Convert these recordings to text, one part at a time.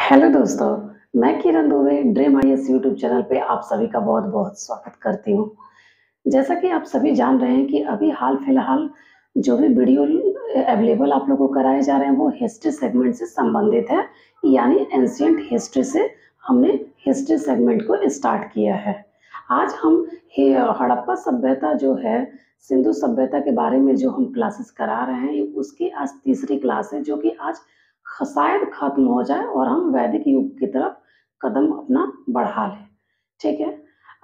Hello दोस्तों, मैं Kiran Dubey dream IAS YouTube channel पे आप सभी का बहुत-बहुत स्वागत करती हूँ। जैसा कि आप सभी जान रहे हैं कि अभी हाल-फिलहाल जो भी वीडियो अवेलेबल आप लोगों को कराए जा रहे हैं वो हिस्ट्री सेगमेंट से संबंधित है, यानी एंशिएंट हिस्ट्री से हमने हिस्ट्री सेगमेंट को स्टार्ट किया है। आज हम हड़प्पा सभ्यता जो है, सिंधु सभ्यता के बारे में जो हम क्लासेस करा रहे हैं, उसकी आज तीसरी क्लास है जो कि आज शायद खत्म हो जाए और हम वैदिक युग की तरफ कदम अपना बढ़ा लें। ठीक है?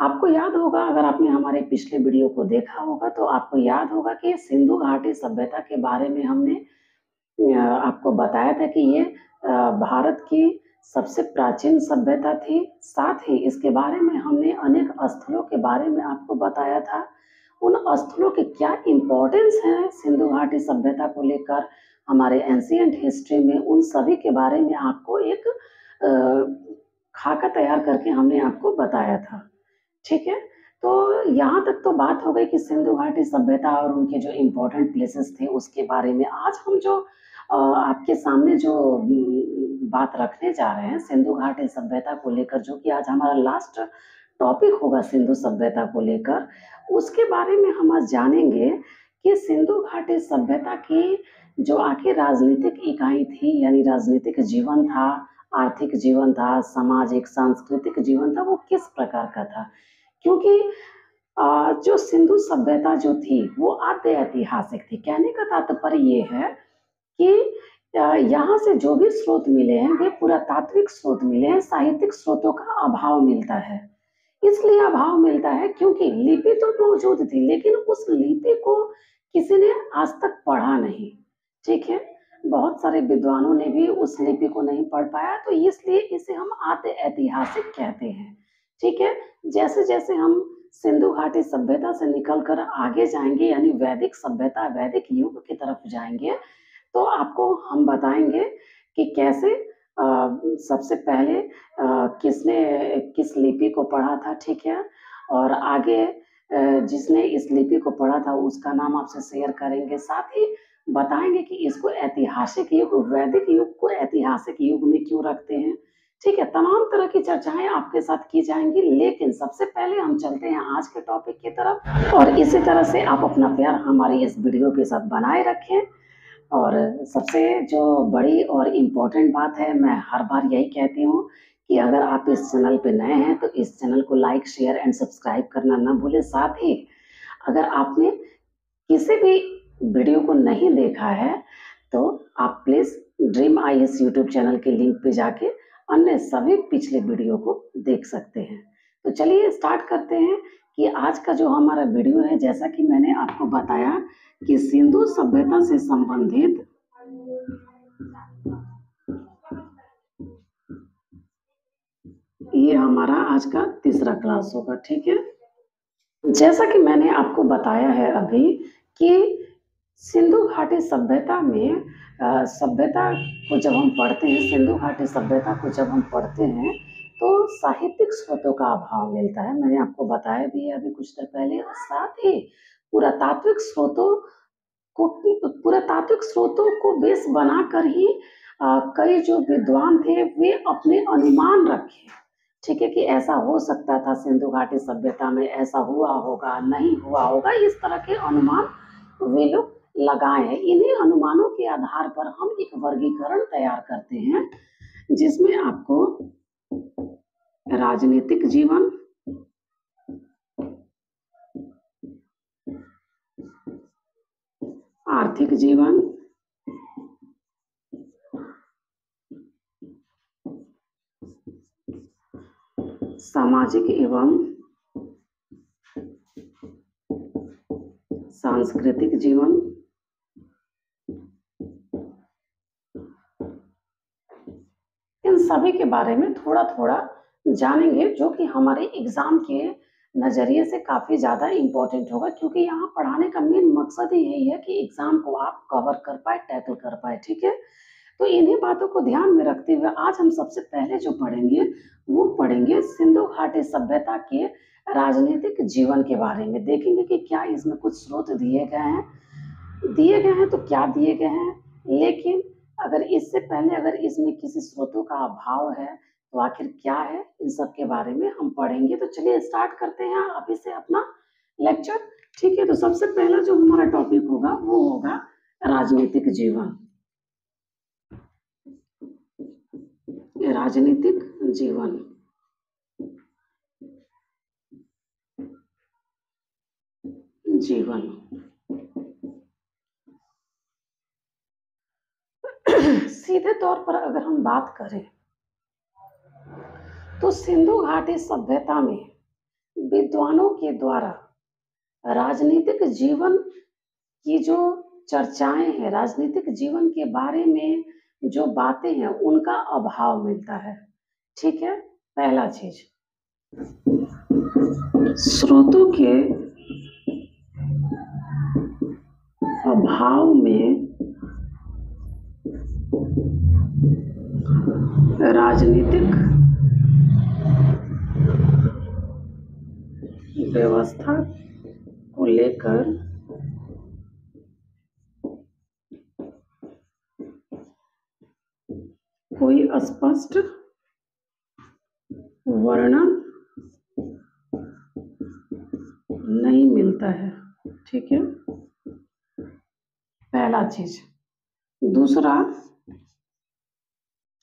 आपको याद होगा, अगर आपने हमारे पिछले वीडियो को देखा होगा तो आपको याद होगा कि सिंधु घाटी सभ्यता के बारे में हमने आपको बताया था कि ये भारत की सबसे प्राचीन सभ्यता थी। साथ ही इसके बारे में हमने अनेक स्थलों के बारे में आपको बताया था। उन स्थलों के क्या इम्पोर्टेंस है सिंधु घाटी सभ्यता को लेकर हमारे एंशिएंट हिस्ट्री में, उन सभी के बारे में आपको एक खाका तैयार करके हमने आपको बताया था। ठीक है? तो यहाँ तक तो बात हो गई कि सिंधु घाटी सभ्यता और उनके जो इम्पोर्टेंट प्लेसेस थे उसके बारे में। आज हम जो आपके सामने जो बात रखने जा रहे हैं सिंधु घाटी सभ्यता को लेकर, जो कि आज हमारा लास्ट टॉपिक होगा सिंधु सभ्यता को लेकर, उसके बारे में हम आज जानेंगे कि सिंधु घाटी सभ्यता की जो आखिर राजनीतिक इकाई थी, यानी राजनीतिक जीवन था, आर्थिक जीवन था, सामाजिक सांस्कृतिक जीवन था, वो किस प्रकार का था। क्योंकि जो सिंधु सभ्यता जो थी वो आद्य ऐतिहासिक थी। कहने का तात्पर्य ये है कि यहाँ से जो भी स्रोत मिले हैं वे पुरातात्विक स्रोत मिले हैं, साहित्यिक स्रोतों का अभाव मिलता है। इसलिए अभाव मिलता है क्योंकि लिपि तो मौजूद थी लेकिन उस लिपि को किसी ने आज तक पढ़ा नहीं। ठीक है? बहुत सारे विद्वानों ने भी उस लिपि को नहीं पढ़ पाया, तो इसलिए इसे हम आद्य ऐतिहासिक कहते हैं। ठीक है? जैसे-जैसे हम सिंधु घाटी सभ्यता से निकल कर आगे जाएँगे, यानी वैदिक सभ्यता, वैदिक युग की तरफ जाएँगे, तो आपको हम बताएँगे कि कैसे सबसे पहले किसने किस लिपि को पढ़ा था। ठीक है? और आगे जिसने इस लिपि को पढ़ा था उसका नाम आपसे शेयर करेंगे। साथ ही बताएँगे कि इसको ऐतिहासिक युग, वैदिक युग को ऐतिहासिक युग में क्यों रखते हैं। ठीक है? तमाम तरह की चर्चाएँ आपके साथ की जाएँगी, लेकिन सबसे पहले हम चलते हैं आज के टॉपिक की तरफ, और इसी तरह से आप अपना प्यार हमारी इस वीडियो के साथ बनाए रखें। और सबसे जो बड़ी और इम्पोर्टेंट बात है, मैं हर बार यही कहती हूँ कि अगर आप इस चैनल पे नए हैं तो इस चैनल को लाइक, शेयर एंड सब्सक्राइब करना ना भूलें। साथ ही अगर आपने किसी भी वीडियो को नहीं देखा है तो आप please dream IAS YouTube channel के लिंक पे जाके अन्य सभी पिछले वीडियो को देख सकते हैं। तो चलिए स्टार्ट करते हैं कि आज का जो हमारा वीडियो है, जैसा कि मैंने आपको बताया कि सिंधु सभ्यता से संबंधित ये हमारा आज का तीसरा क्लास होगा। ठीक है? जैसा कि मैंने आपको बताया है अभी कि सिंधु घाटी सभ्यता में सभ्यता को जब हम पढ़ते हैं, सिंधु घाटी सभ्यता को जब हम पढ़ते हैं तो साहित्यिक स्रोतों का अभाव मिलता है। मैंने आपको बताया भी है अभी कुछ देर पहले। और साथ ही पुरातात्विक स्रोतों को पुरातात्विक स्रोतों को बेस बनाकर ही कई जो विद्वान थे वे अपने अनुमान रखे। ठीक है? कि ऐसा हो सकता था, सिंधु घाटी सभ्यता में ऐसा हुआ होगा, नहीं हुआ होगा, इस तरह के अनुमान वे लोग लगाए हैं। इन्हीं अनुमानों के आधार पर हम एक वर्गीकरण तैयार करते हैं जिसमें आपको राजनीतिक जीवन, आर्थिक जीवन, सामाजिक एवं सांस्कृतिक जीवन, इन सभी के बारे में थोड़ा-थोड़ा जानेंगे, जो कि हमारे एग्ज़ाम के नज़रिए से काफ़ी ज़्यादा इम्पोर्टेंट होगा, क्योंकि यहाँ पढ़ाने का मेन मकसद ही यही है कि एग्ज़ाम को आप कवर कर पाएँ, टैकल कर पाएँ। ठीक है? तो इन्हीं बातों को ध्यान में रखते हुए आज हम सबसे पहले जो पढ़ेंगे वो पढ़ेंगे सिंधु घाटी सभ्यता के राजनीतिक जीवन के बारे में। देखेंगे कि क्या इसमें कुछ स्रोत दिए गए हैं तो क्या दिए गए हैं, लेकिन अगर इससे पहले अगर इसमें किसी स्रोतों का अभाव है तो आखिर क्या है, इन सब के बारे में हम पढ़ेंगे। तो चलिए स्टार्ट करते हैं अभी से अपना लेक्चर। ठीक है, तो सबसे पहला जो हमारा टॉपिक होगा वो होगा राजनीतिक जीवन। राजनीतिक जीवन जीवन सीधे तौर पर अगर हम बात करें तो सिंधु घाटी सभ्यता में विद्वानों के द्वारा राजनीतिक जीवन की जो चर्चाएं हैं, राजनीतिक जीवन के बारे में जो बातें हैं, उनका अभाव मिलता है। ठीक है, पहला चीज स्रोतों के अभाव में राजनीतिक व्यवस्था को लेकर कोई स्पष्ट वर्णन नहीं मिलता है। ठीक है, पहला चीज। दूसरा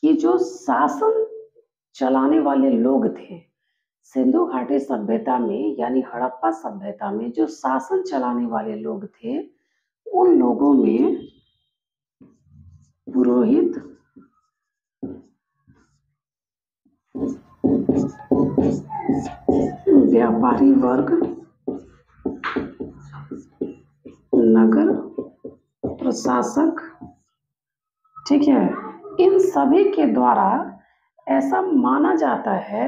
कि जो शासन चलाने वाले लोग थे सिंधु घाटी सभ्यता में, यानी हड़प्पा सभ्यता में जो शासन चलाने वाले लोग थे, उन लोगों में पुरोहित, व्यापारी वर्ग, नगर प्रशासक, ठीक है, इन सभी के द्वारा ऐसा माना जाता है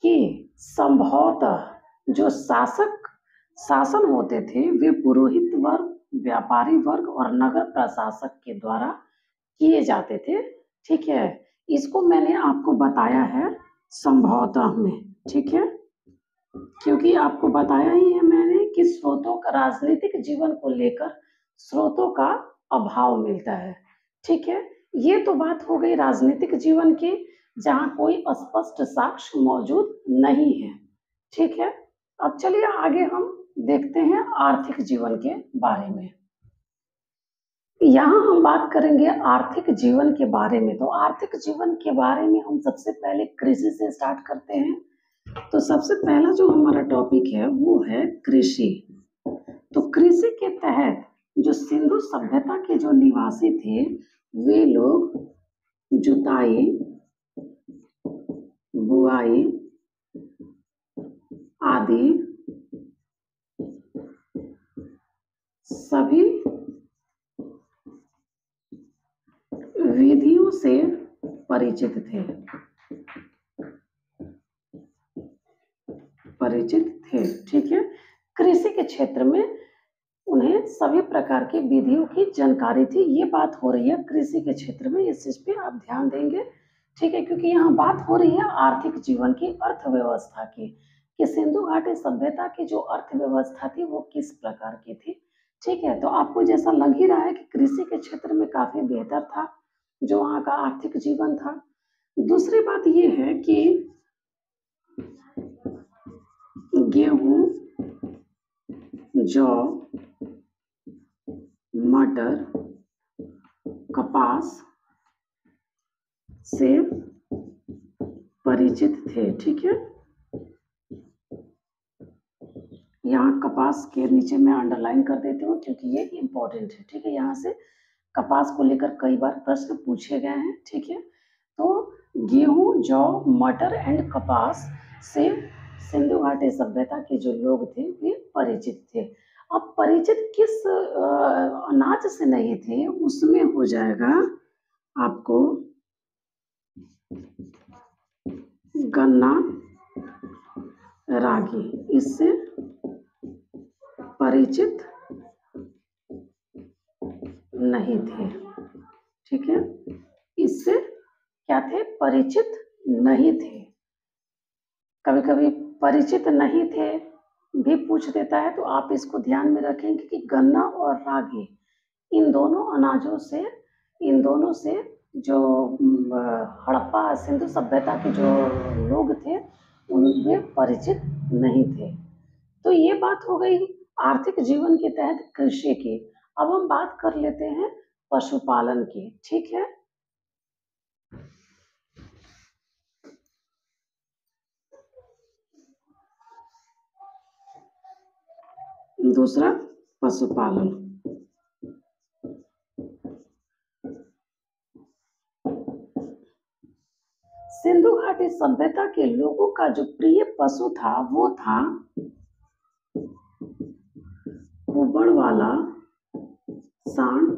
कि संभवतः जो शासन होते थे वे पुरोहित वर्ग, व्यापारी वर्ग और नगर प्रशासक के द्वारा किए जाते थे। ठीक है, इसको मैंने आपको बताया है संभवतः में। ठीक है, क्योंकि आपको बताया ही है मैंने कि स्रोतों का, राजनीतिक जीवन को लेकर स्रोतों का अभाव मिलता है। ठीक है, ये तो बात हो गई राजनीतिक जीवन की, जहां कोई स्पष्ट साक्ष्य मौजूद नहीं है। ठीक है, अब चलिए आगे हम देखते हैं आर्थिक जीवन के बारे में। यहाँ हम बात करेंगे आर्थिक जीवन के बारे में। तो आर्थिक जीवन के बारे में हम सबसे पहले कृषि से स्टार्ट करते हैं। तो सबसे पहला जो हमारा टॉपिक है वो है कृषि। तो कृषि के तहत जो सिंधु सभ्यता के जो निवासी थे वे लोग जुताई, बुआई आदि सभी विधियों से परिचित थे। ठीक है, कृषि के क्षेत्र में उन्हें सभी प्रकार की विधियों की जानकारी थी। ये बात हो रही है कृषि के क्षेत्र में, इस चीज पे आप ध्यान देंगे। ठीक है, क्योंकि यहाँ बात हो रही है आर्थिक जीवन की, अर्थव्यवस्था की, कि सिंधु घाटी सभ्यता की जो अर्थव्यवस्था थी वो किस प्रकार की थी। ठीक है, तो आपको जैसा लग ही रहा है कि कृषि के क्षेत्र में काफी बेहतर था जो वहाँ का आर्थिक जीवन था। दूसरी बात ये है कि गेहूं, जौ, मटर, कपास से परिचित थे। ठीक है, यहाँ कपास के नीचे मैं अंडरलाइन कर देती हूँ क्योंकि ये इम्पोर्टेंट है। ठीक है, यहाँ से कपास को लेकर कई बार प्रश्न पूछे गए हैं। ठीक है, तो गेहूं, जौ, मटर एंड कपास से सिंधु घाटी सभ्यता के जो लोग थे वे परिचित थे। अब परिचित किस अनाज से नहीं थे, उसमें हो जाएगा आपको गन्ना, रागी, इससे परिचित नहीं थे। ठीक है, इससे क्या थे, परिचित नहीं थे। कभी कभी परिचित नहीं थे भी पूछ देता है, तो आप इसको ध्यान में रखेंगे कि गन्ना और रागी इन दोनों अनाजों से इन दोनों से जो हड़प्पा सिंधु सभ्यता के जो लोग थे उनसे परिचित नहीं थे। तो ये बात हो गई आर्थिक जीवन के तहत कृषि की। अब हम बात कर लेते हैं पशुपालन की, ठीक है। दूसरा पशुपालन। सिंधु घाटी सभ्यता के लोगों का जो प्रिय पशु था वो था कुबड़ वाला सांड,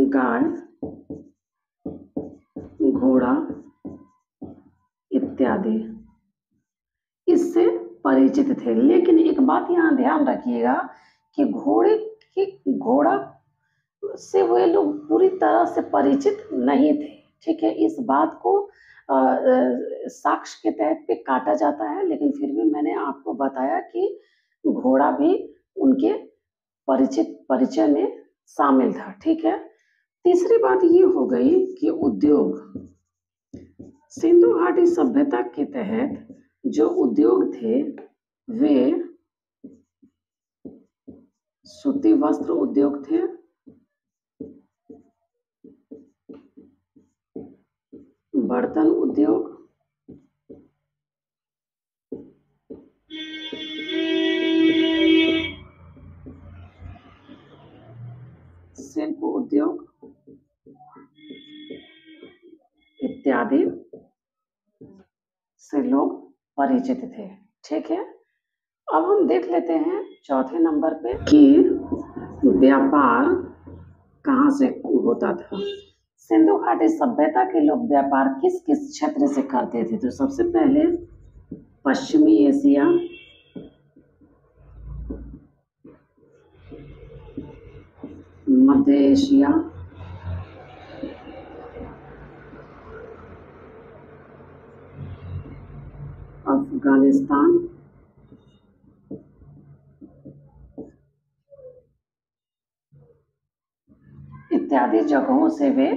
गाय, घोड़ा इत्यादि इससे परिचित थे। लेकिन एक बात यहाँ ध्यान रखिएगा कि घोड़ा से वे लोग पूरी तरह से परिचित नहीं थे, ठीक है। इस बात को साक्ष्य के तहत पे काटा जाता है, लेकिन फिर भी मैंने आपको बताया कि घोड़ा भी उनके परिचय में शामिल था, ठीक है। तीसरी बात ये हो गई कि उद्योग। सिंधु घाटी सभ्यता के तहत जो उद्योग थे वे सूती वस्त्र उद्योग थे, बर्तन उद्योग, शिल्प उद्योग इत्यादि से लोग परिचित थे, ठीक है। अब हम देख लेते हैं चौथे नंबर पे कि व्यापार कहाँ से होता था। सिंधु घाटी सभ्यता के लोग व्यापार किस किस क्षेत्र से करते थे? तो सबसे पहले पश्चिमी एशिया, मध्य एशिया, अफगानिस्तान, इत्यादि जगहों से वे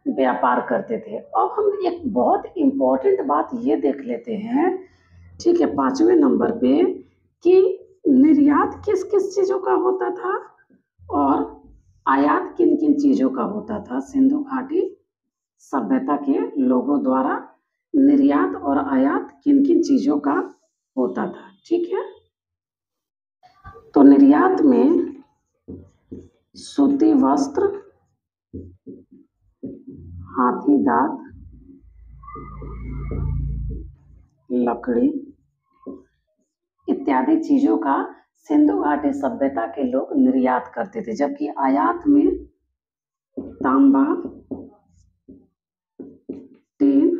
व्यापार करते थे। अब हम एक बहुत इम्पोर्टेंट बात ये देख लेते हैं, ठीक है, पांचवें नंबर पे कि निर्यात किस किस चीज़ों का होता था और आयात किन किन चीज़ों का होता था। सिंधु घाटी सभ्यता के लोगों द्वारा निर्यात और आयात किन किन चीज़ों का होता था, ठीक है। तो निर्यात में सूती वस्त्र, हाथी दांत, लकड़ी इत्यादि चीजों का सिंधु घाटी सभ्यता के लोग निर्यात करते थे। जबकि आयात में तांबा, टीन,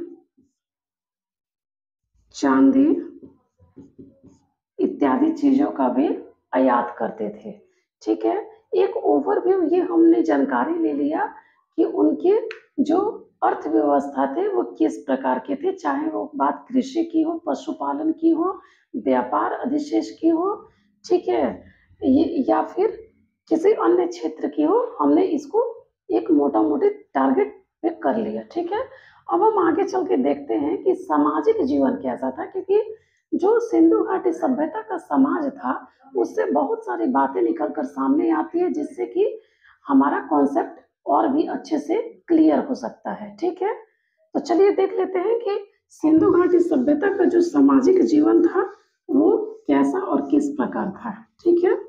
चांदी इत्यादि चीजों का भी आयात करते थे, ठीक है। एक ओवरव्यू ये हमने जानकारी ले लिया कि उनके जो अर्थव्यवस्था थे वो किस प्रकार के थे, चाहे वो बात कृषि की हो, पशुपालन की हो, व्यापार अधिशेष की हो, ठीक है, या फिर किसी अन्य क्षेत्र की हो। हमने इसको एक मोटा मोटी टारगेट पे कर लिया, ठीक है। अब हम आगे चल के देखते हैं कि सामाजिक जीवन कैसा था, क्योंकि जो सिंधु घाटी सभ्यता का समाज था उससे बहुत सारी बातें निकल कर सामने आती है, जिससे कि हमारा कॉन्सेप्ट और भी अच्छे से क्लियर हो सकता है, ठीक है। तो चलिए देख लेते हैं कि सिंधु घाटी सभ्यता का जो सामाजिक जीवन था वो कैसा और किस प्रकार था, ठीक है।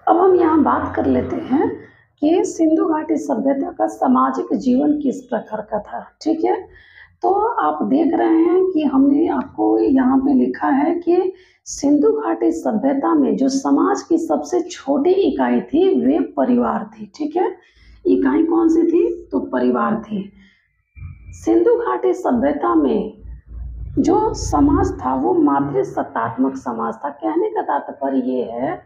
अब हम यहाँ बात कर लेते हैं कि सिंधु घाटी सभ्यता का सामाजिक जीवन किस प्रकार का था, ठीक है। तो आप देख रहे हैं कि हमने आपको यहाँ पे लिखा है कि सिंधु घाटी सभ्यता में जो समाज की सबसे छोटी इकाई थी वे परिवार थी, ठीक है। इकाई कौन सी थी? तो परिवार थी। सिंधु घाटी सभ्यता में जो समाज था वो मातृसत्तात्मक समाज था। कहने का तात्पर्य ये है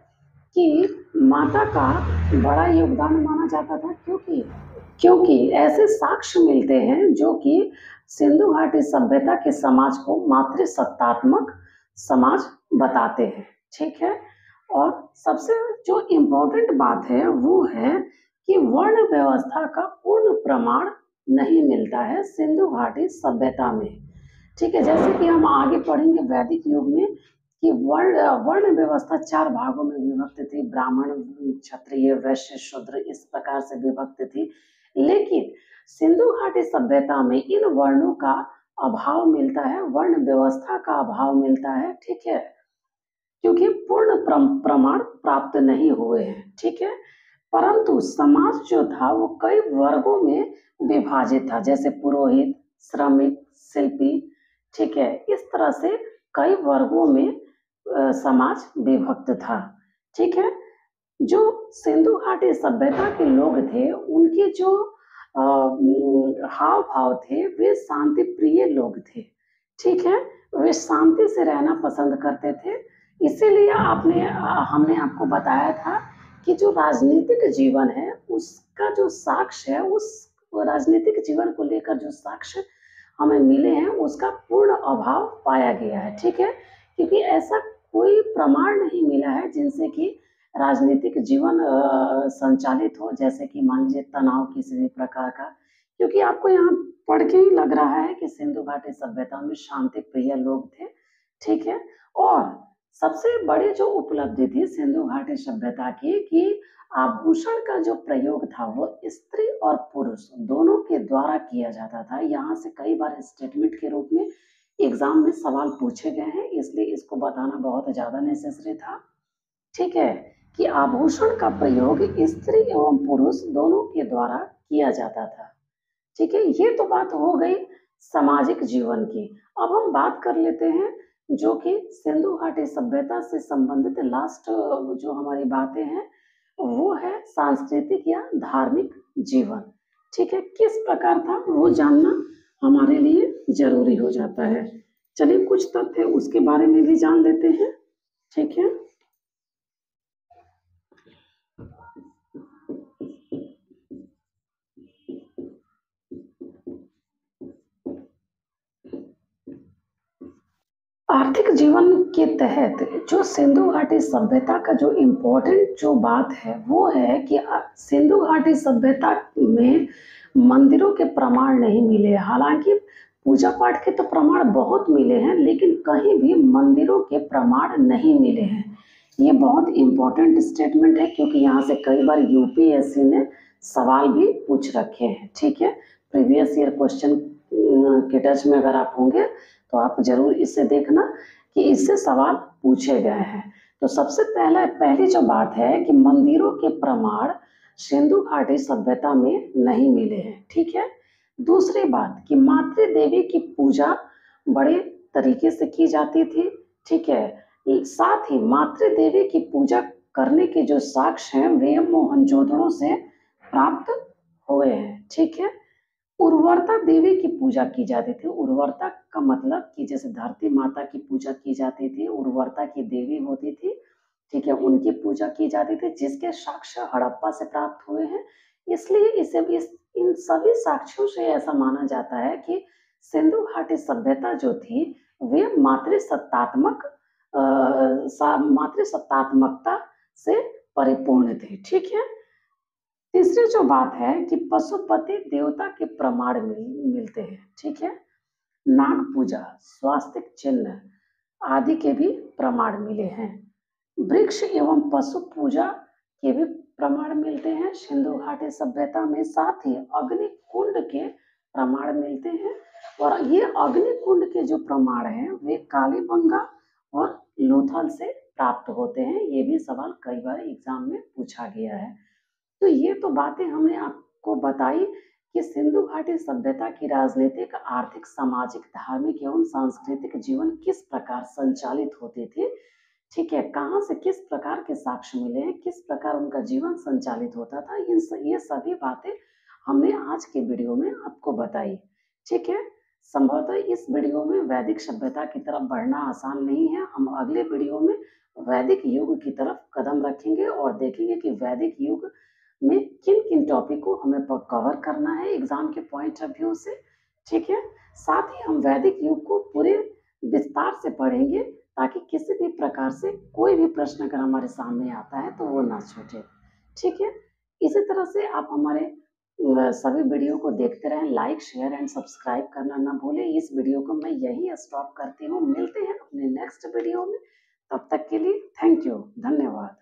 कि माता का बड़ा योगदान माना जाता था, क्योंकि क्योंकि ऐसे साक्ष्य मिलते हैं जो कि सिंधु घाटी सभ्यता के समाज को मातृसत्तात्मक समाज बताते हैं। ठीक है। और सबसे जो इम्पोर्टेंट बात है वो है कि वर्ण व्यवस्था का पूर्ण प्रमाण नहीं मिलता है सिंधु घाटी सभ्यता में। ठीक है। जैसे कि हम आगे पढ़ेंगे वैदिक युग में कि वर्ण वर्ण व्यवस्था 4 भागों में विभक्त थी, ब्राह्मण, क्षत्रिय, वैश्य, शूद्र, इस प्रकार से विभक्त थी। लेकिन सिंधु घाटी सभ्यता में इन वर्णों का अभाव मिलता है, वर्ण व्यवस्था का अभाव मिलता है। ठीक है। क्योंकि पूर्ण प्रमाण प्राप्त नहीं हुए हैं। ठीक है। परंतु समाज जो था वो कई वर्गों में विभाजित था, जैसे पुरोहित, श्रमिक, शिल्पी। ठीक है। इस तरह से कई वर्गों में समाज विभक्त था। ठीक है। जो सिंधु घाटी सभ्यता के लोग थे उनके जो हाव भाव थे वे शांति प्रिय लोग थे। ठीक है। वे शांति से रहना पसंद करते थे। इसीलिए हमने आपको बताया था कि जो राजनीतिक जीवन है उसका जो साक्ष्य है, उस राजनीतिक जीवन को लेकर जो साक्ष्य हमें मिले हैं उसका पूर्ण अभाव पाया गया है। ठीक है। क्योंकि ऐसा कोई प्रमाण नहीं मिला है जिनसे कि राजनीतिक जीवन संचालित हो, जैसे कि मान लीजिए तनाव किसी भी प्रकार का। क्योंकि आपको यहाँ पढ़ के ही लग रहा है कि सिंधु घाटी सभ्यता में शांति प्रिय लोग थे। ठीक है। और सबसे बड़ी जो उपलब्धि थी सिंधु घाटी सभ्यता की कि आभूषण का जो प्रयोग था वो स्त्री और पुरुष दोनों के द्वारा किया जाता था। यहाँ से कई बार स्टेटमेंट के रूप में एग्जाम में सवाल पूछे गए हैं, इसलिए इसको बताना बहुत ज्यादा नेसेसरी था। ठीक है। कि आभूषण का प्रयोग स्त्री एवं पुरुष दोनों के द्वारा किया जाता था। ठीक है। ये तो बात हो गई सामाजिक जीवन की। अब हम बात कर लेते हैं जो कि सिंधु घाटी सभ्यता से संबंधित लास्ट जो हमारी बातें हैं वो है सांस्कृतिक या धार्मिक जीवन। ठीक है। किस प्रकार था वो जानना हमारे लिए जरूरी हो जाता है। चलिए कुछ तथ्य उसके बारे में भी जान लेते हैं। ठीक है। आर्थिक जीवन के तहत जो सिंधु घाटी सभ्यता का जो इम्पोर्टेंट जो बात है वो है कि सिंधु घाटी सभ्यता में मंदिरों के प्रमाण नहीं मिले। हालांकि पूजा पाठ के तो प्रमाण बहुत मिले हैं, लेकिन कहीं भी मंदिरों के प्रमाण नहीं मिले हैं। ये बहुत इम्पोर्टेंट स्टेटमेंट है, क्योंकि यहाँ से कई बार यूपीएससी ने सवाल भी पूछ रखे हैं। ठीक है। प्रीवियस ईयर क्वेश्चन के टच में अगर आप होंगे तो आप जरूर इसे देखना कि इससे सवाल पूछे गए हैं। तो सबसे पहली जो बात है कि मंदिरों के प्रमाण सिंधु घाटी सभ्यता में नहीं मिले हैं। ठीक है। दूसरी बात कि मातृ देवी की पूजा बड़े तरीके से की जाती थी। ठीक है। साथ ही मातृ देवी की पूजा करने के जो साक्ष्य हैं वे मोहनजोदड़ो से प्राप्त हुए हैं। ठीक है। उर्वरता देवी की पूजा की जाती थी। उर्वरता का मतलब कि जैसे धरती माता की पूजा की जाती थी, उर्वरता की देवी होती थी। ठीक है। उनकी पूजा की जाती थी, जिसके साक्ष्य हड़प्पा से प्राप्त हुए हैं। इसलिए इन सभी साक्ष्यों से ऐसा माना जाता है कि सिंधु घाटी सभ्यता जो थी वे मातृसत्तात्मकता से परिपूर्ण थी। ठीक है। तीसरी जो बात है कि पशुपति देवता के प्रमाण मिलते हैं। ठीक है। नाग पूजा, स्वास्तिक चिन्ह आदि के भी प्रमाण मिले हैं। वृक्ष एवं पशु पूजा के भी प्रमाण मिलते हैं सिंधु घाटी सभ्यता में। साथ ही अग्नि कुंड के प्रमाण मिलते हैं। और ये अग्नि कुंड के जो प्रमाण हैं वे कालीबंगा और लोथल से प्राप्त होते हैं। ये भी सवाल कई बार एग्जाम में पूछा गया है। तो ये तो बातें हमने आपको बताई कि सिंधु घाटी सभ्यता की राजनीतिक, आर्थिक, सामाजिक, धार्मिक एवं सांस्कृतिक जीवन किस प्रकार संचालित होते थे। ठीक है। कहाँ से किस प्रकार के साक्ष्य मिले हैं, किस प्रकार उनका जीवन संचालित होता था, ये सभी बातें हमने आज के वीडियो में आपको बताई। ठीक है। संभवतः इस वीडियो में वैदिक सभ्यता की तरफ बढ़ना आसान नहीं है। हम अगले वीडियो में वैदिक युग की तरफ कदम रखेंगे और देखेंगे कि वैदिक युग में किन-किन टॉपिक को हमें कवर करना है एग्ज़ाम के पॉइंट ऑफ व्यू से, ठीक है? साथ ही हम वैदिक युग को पूरे विस्तार से पढ़ेंगे ताकि किसी भी प्रकार से कोई भी प्रश्न अगर हमारे सामने आता है तो वो ना छूटे, ठीक है? इसी तरह से आप हमारे सभी वीडियो को देखते रहें, लाइक, शेयर एंड सब्सक्राइब करना ना भूलें। इस वीडियो को मैं यहीं स्टॉप करती हूँ। मिलते हैं अपने नेक्स्ट वीडियो में, तब तक के लिए थैंक यू, धन्यवाद।